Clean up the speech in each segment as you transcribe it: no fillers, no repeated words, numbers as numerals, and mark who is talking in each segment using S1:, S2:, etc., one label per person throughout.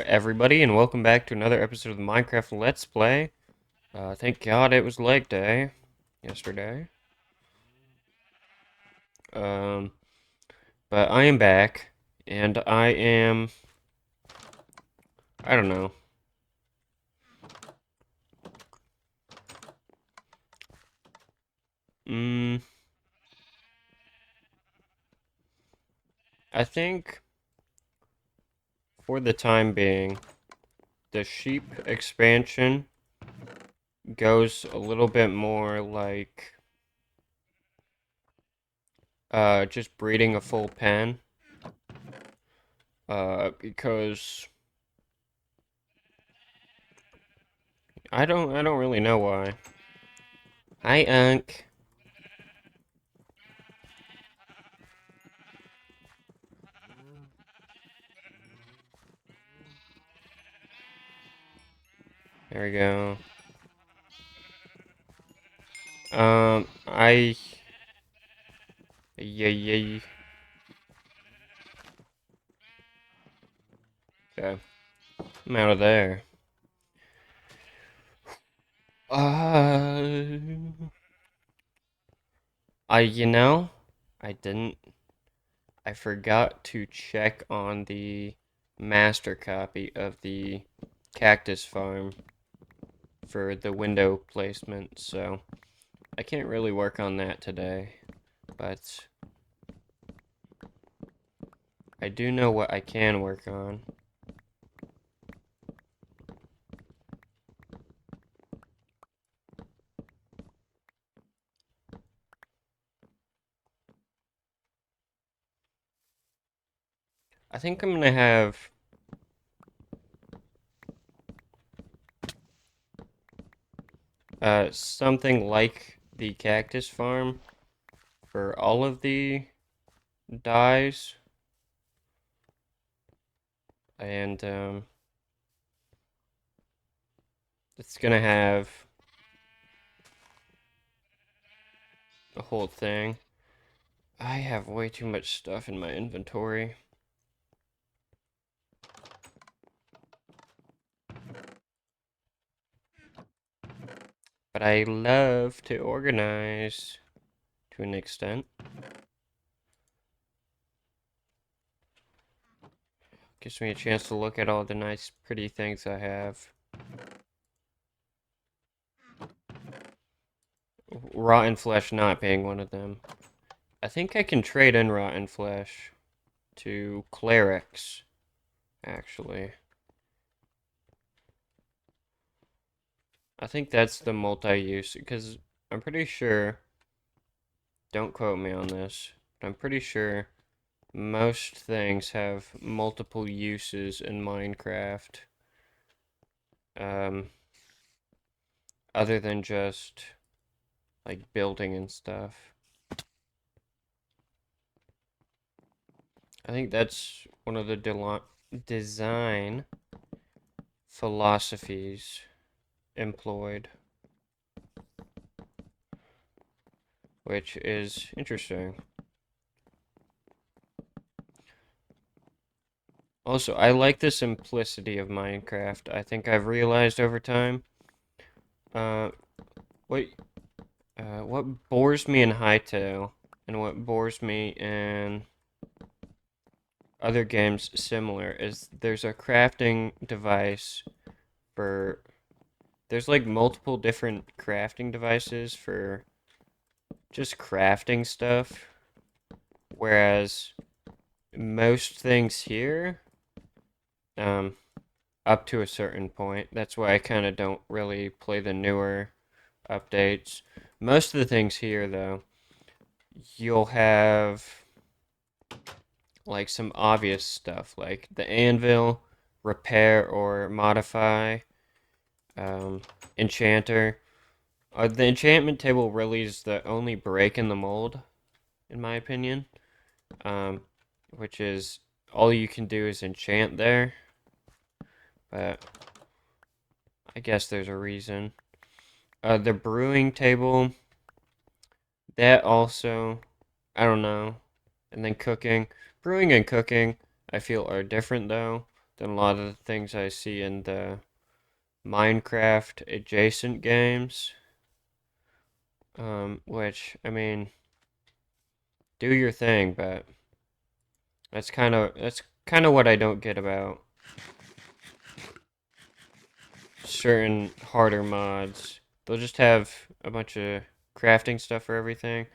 S1: everybody, and welcome back to another episode of the Minecraft Let's Play. Thank God it was leg day yesterday. Um, but I am back, and I don't know. Mm, I think for the time being, the sheep expansion goes a little bit more like, just breeding a full pen. Because I don't really know why. Hi, Unc. There we go. I Yeah, yeah. Okay, I'm out of there. Uh, you know, I didn't. I forgot to check on the master copy of the cactus farm for the window placement, so I can't really work on that today. But I do know what I can work on. I think I'm gonna have something like the cactus farm for all of the dyes, and it's gonna have the whole thing. I have way too much stuff in my inventory. But I love to organize to an extent. Gives me a chance to look at all the nice, pretty things I have. Rotten flesh not being one of them. I think I can trade in rotten flesh to clerics, actually. I think that's the multi-use, because I'm pretty sure, don't quote me on this, but I'm pretty sure most things have multiple uses in Minecraft, um, other than just like building and stuff. I think that's one of the design philosophies employed, which is interesting. Also, I like the simplicity of Minecraft. I think I've realized over time. Uh, what what bores me in Hytale and what bores me in other games similar is there's a crafting device for there's like multiple different crafting devices for just crafting stuff, whereas most things here, um, up to a certain point. That's why I kind of don't really play the newer updates. Most of the things here, though, you'll have like some obvious stuff like the anvil, repair or modify, um, enchanter. The enchantment table really is the only break in the mold, in my opinion, um, which is all you can do is enchant there, but I guess there's a reason. The brewing table, that also, I don't know. And then cooking. Brewing and cooking, I feel are different though. than a lot of the things I see in the Minecraft adjacent games. Which, I mean, do your thing, but that's kind of what I don't get about certain harder mods. They'll just have a bunch of crafting stuff for everything,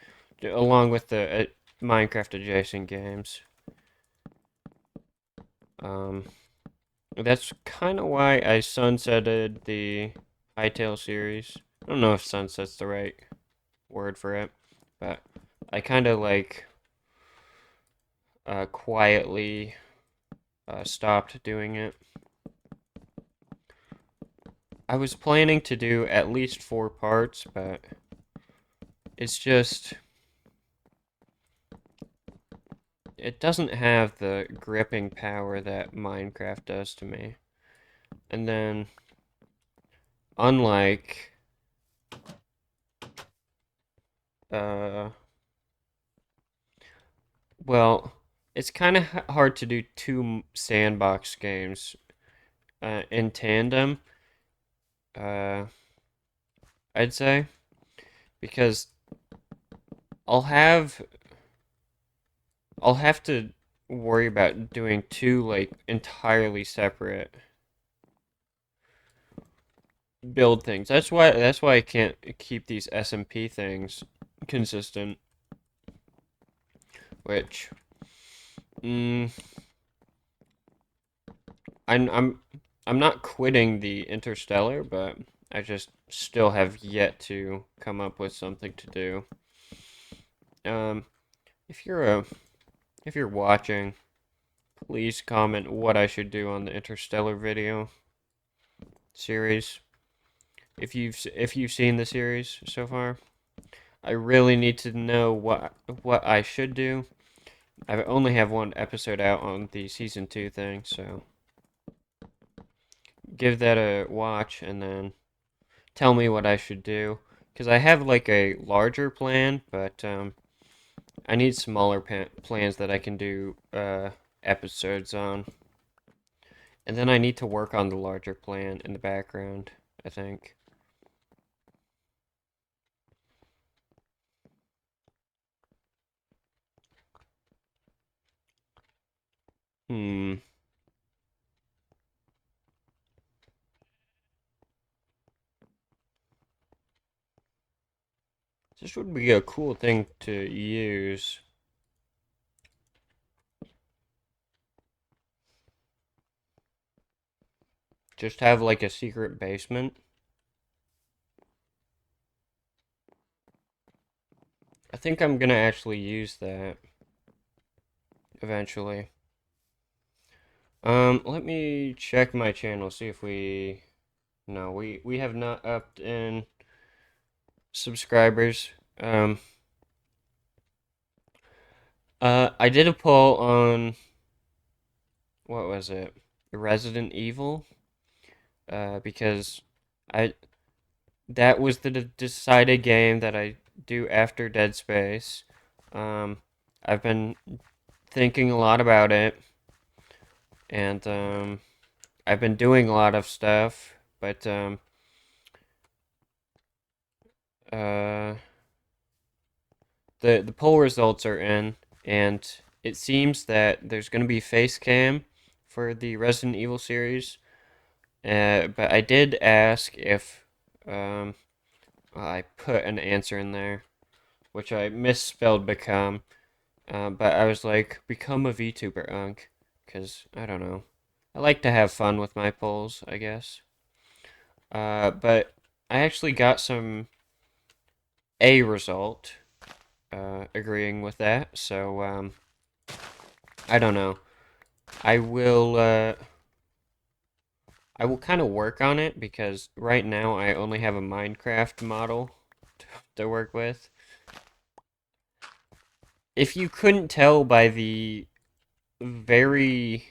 S1: along with the Minecraft adjacent games. Um, that's kind of why I sunsetted the Hytale series. I don't know if sunset's the right word for it, but I kind of like quietly stopped doing it. I was planning to do at least 4 parts, but it's just it doesn't have the gripping power that Minecraft does to me. And then, unlike uh, well, it's kind of hard to do two sandbox games in tandem. Uh, I'd say because I'll have I'll have to worry about doing two like entirely separate build things. That's why I can't keep these SMP things consistent. Which, mm, I'm I'm I'm not quitting the Interstellar, but I just still have yet to come up with something to do. Um, if you're a if you're watching, please comment what I should do on the Interstellar video series. If you've seen the series so far, I really need to know what I should do. I only have one episode out on the season 2 thing, so give that a watch and then tell me what I should do. Because I have like a larger plan, but I need smaller plans that I can do episodes on. And then I need to work on the larger plan in the background, I think. Hmm. This would be a cool thing to use. Just have like a secret basement. I think I'm gonna actually use that eventually. Let me check my channel, see if we... No, we have not upped in subscribers. I did a poll on, what was it? Resident Evil, because I that was the decided game that I do after Dead Space. Um, I've been thinking a lot about it, and I've been doing a lot of stuff, but uh, the poll results are in, and it seems that there's going to be face cam for the Resident Evil series. But I did ask if um, I put an answer in there, which I misspelled become. But I was like, become a VTuber, Unk, because I don't know. I like to have fun with my polls, I guess. But I actually got some A result agreeing with that, so I don't know. I will I will kind of work on it because right now I only have a Minecraft model to work with. If you couldn't tell by the very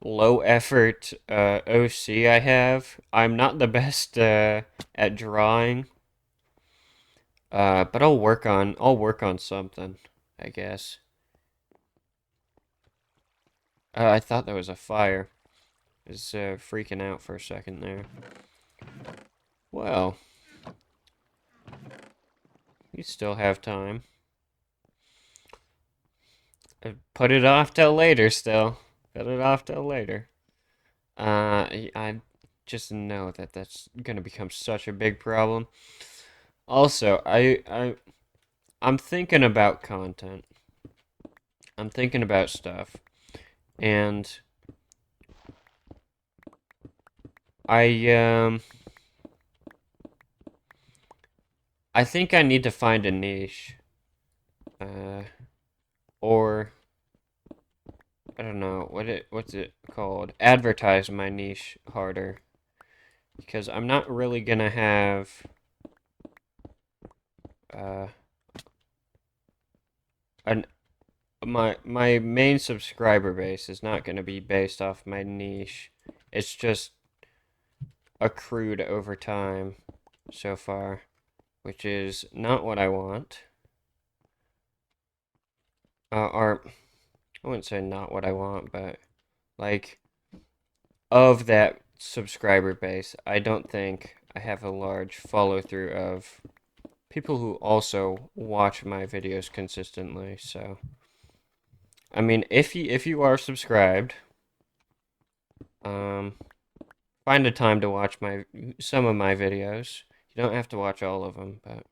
S1: low effort OC I have, I'm not the best at drawing. But I'll work on something, I guess. I thought there was a fire. was freaking out for a second there. Well, you still have time. Put it off till later still. Put it off till later. I just know that that's gonna become such a big problem. Also, I'm thinking about content. I'm thinking about stuff, and I I think I need to find a niche, uh, or I don't know what's it called? Advertise my niche harder, because I'm not really gonna have uh an my main subscriber base is not gonna be based off my niche. It's just accrued over time so far, which is not what I want. Or I wouldn't say not what I want, but like of that subscriber base, I don't think I have a large follow through of people who also watch my videos consistently. So, I mean, if you are subscribed, um, find a time to watch my some of my videos. You don't have to watch all of them, but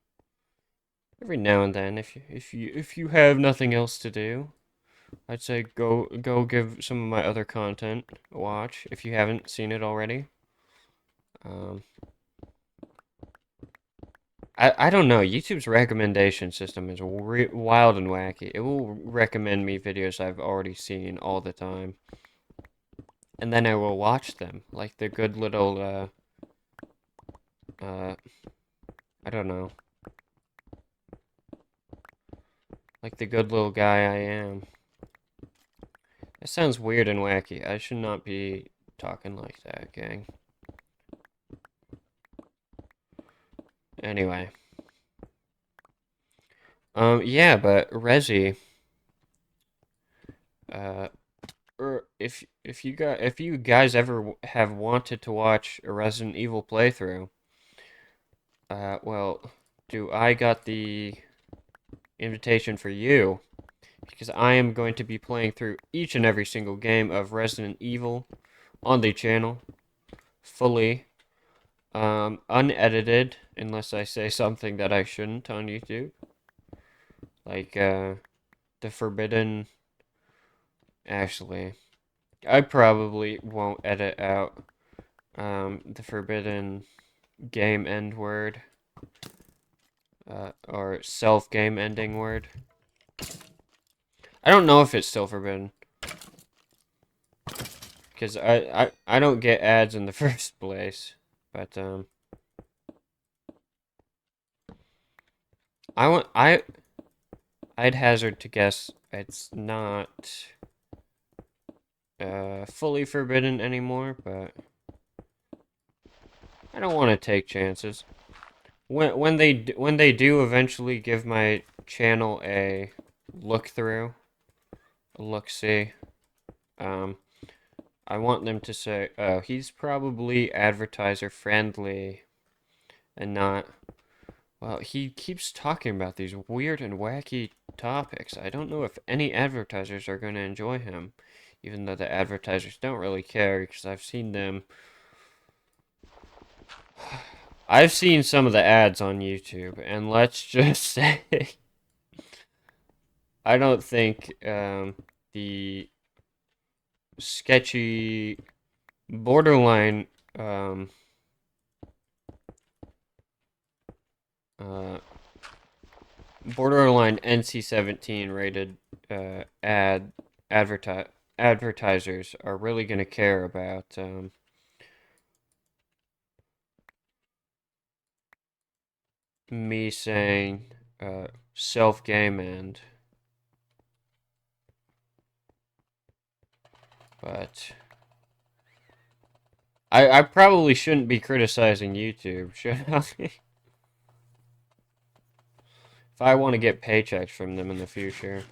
S1: every now and then, if you have nothing else to do, I'd say go give some of my other content a watch if you haven't seen it already. Um, I don't know. YouTube's recommendation system is wild and wacky. It will recommend me videos I've already seen all the time, and then I will watch them like the good little uh I don't know, like the good little guy I am. That sounds weird and wacky. I should not be talking like that, gang. Anyway, yeah, but Resi, uh, if you guys ever have wanted to watch a Resident Evil playthrough, well, do I got the invitation for you because I am going to be playing through each and every single game of Resident Evil on the channel fully, unedited, unless I say something that I shouldn't on YouTube, like the forbidden. Actually, I probably won't edit out the forbidden game end word, or self game ending word. I don't know if it's still forbidden because I don't get ads in the first place, but I want I'd hazard to guess it's not fully forbidden anymore, but I don't want to take chances. When they do eventually give my channel a look through, a look see, um, I want them to say, "Oh, he's probably advertiser friendly," and not, "Well, he keeps talking about these weird and wacky topics. I don't know if any advertisers are going to enjoy him," even though the advertisers don't really care because I've seen them. I've seen some of the ads on YouTube, and let's just say, I don't think the sketchy, borderline, um, uh, borderline NC-17 rated adverti advertisers are really going to care about me saying self game end, but I probably shouldn't be criticizing YouTube, should I? If I want to get paychecks from them in the future.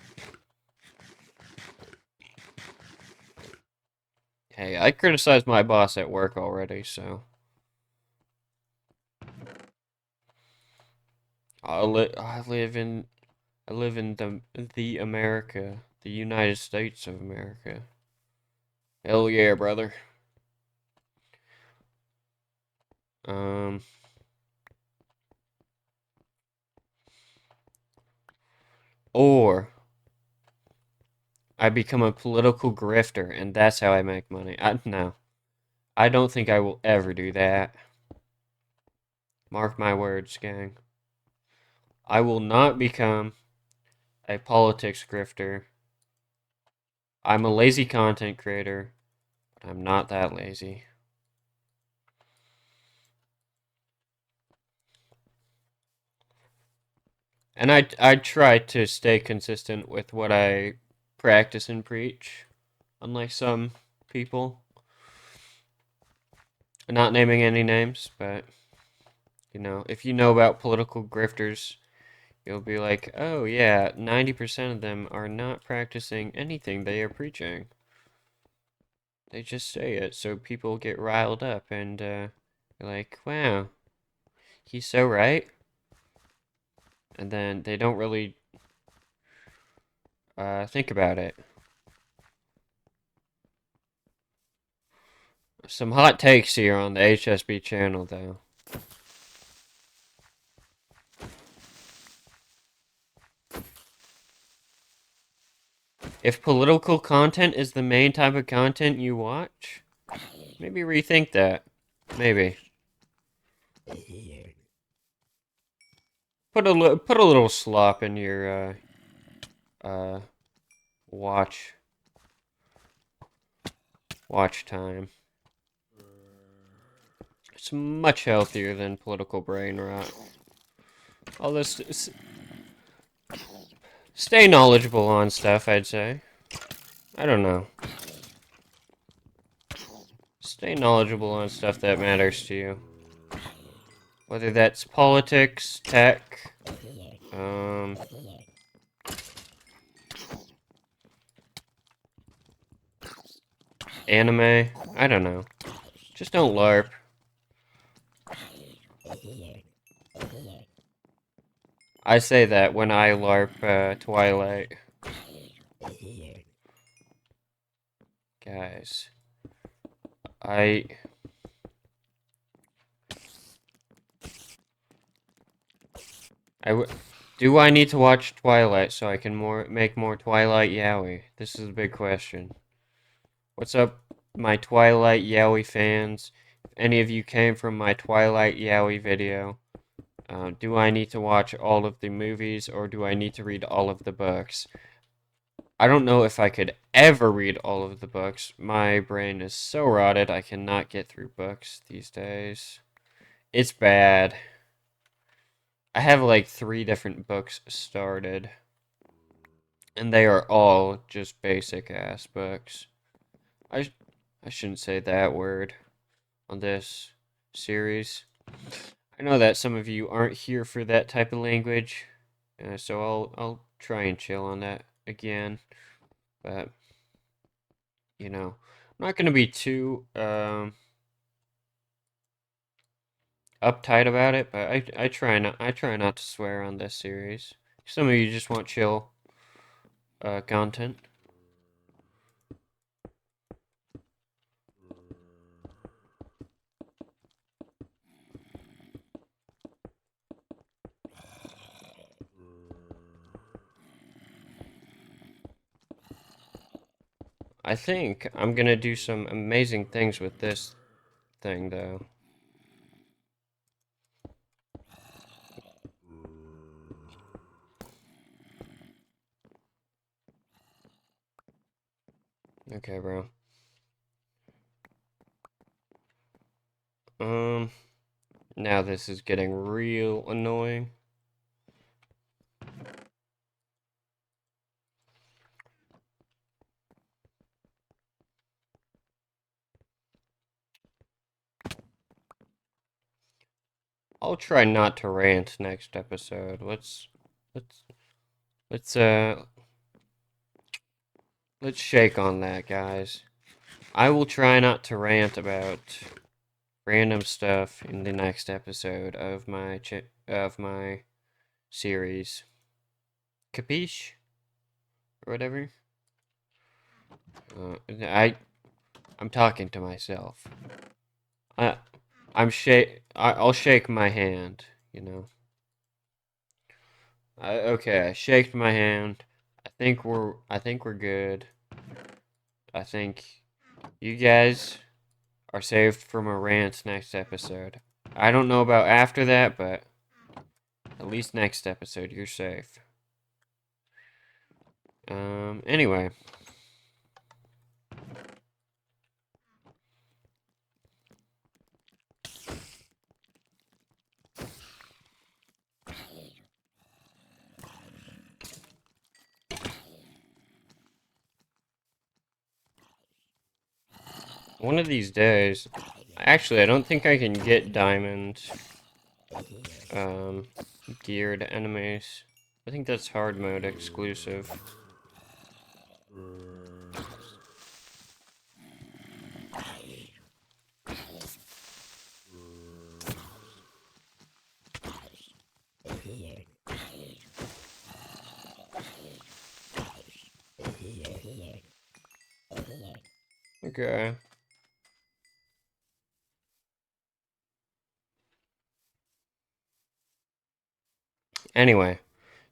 S1: Hey, I criticized my boss at work already, so I live in the America, the United States of America. Hell yeah, brother. Um, or I become a political grifter, and that's how I make money. No, I don't think I will ever do that. Mark my words, gang. I will not become a politics grifter. I'm a lazy content creator, but I'm not that lazy. And I try to stay consistent with what I practice and preach, unlike some people. Not naming any names, but if you know about political grifters, you'll be like, oh yeah, 90% of them are not practicing anything they are preaching. They just say it so people get riled up and like, wow, he's so right. And then they don't really think about it. Some hot takes here on the HSB channel, though. If political content is the main type of content you watch, maybe rethink that. Maybe. Put a little slop in your uh watch watch time. It's much healthier than political brain rot. All this stay knowledgeable on stuff, I'd say. I don't know. Stay knowledgeable on stuff that matters to you. Whether that's politics, tech, um, anime. I don't know. Just don't LARP. I say that when I LARP Twilight. Guys, I do I need to watch Twilight so I can make more Twilight yaoi? This is a big question. What's up, my Twilight yaoi fans? If any of you came from my Twilight yaoi video, do I need to watch all of the movies or do I need to read all of the books? I don't know if I could ever read all of the books. My brain is so rotted I cannot get through books these days. It's bad. I have like 3 different books started, and they are all just basic ass books. I I shouldn't say that word on this series. I know that some of you aren't here for that type of language, so I'll try and chill on that again. But I'm not gonna be too uptight about it. But I try not to swear on this series. Some of you just want chill content. I think I'm gonna do some amazing things with this thing, though. Okay, bro. Um, Now this is getting real annoying. I'll try not to rant next episode. Let's let's let's shake on that, guys. I will try not to rant about random stuff in the next episode of my series. Capiche? Or whatever. Uh, I I'm talking to myself. I I'll shake my hand. You know. Okay, I shaked my hand. I think we're good. I think you guys are saved from a rant next episode. I don't know about after that, but at least next episode you're safe. Anyway. One of these days, actually, I don't think I can get diamond, um, geared enemies. I think that's hard mode exclusive. Okay. Anyway,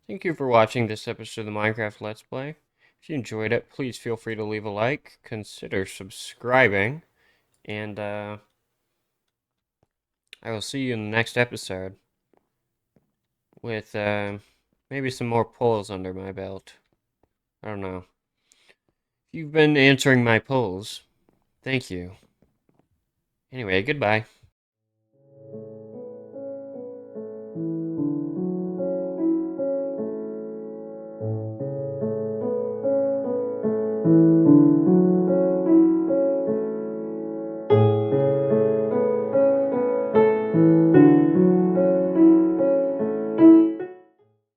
S1: thank you for watching this episode of the Minecraft Let's Play. If you enjoyed it, please feel free to leave a like, consider subscribing, and I will see you in the next episode with maybe some more polls under my belt. I don't know. If you've been answering my polls, thank you. Anyway, goodbye.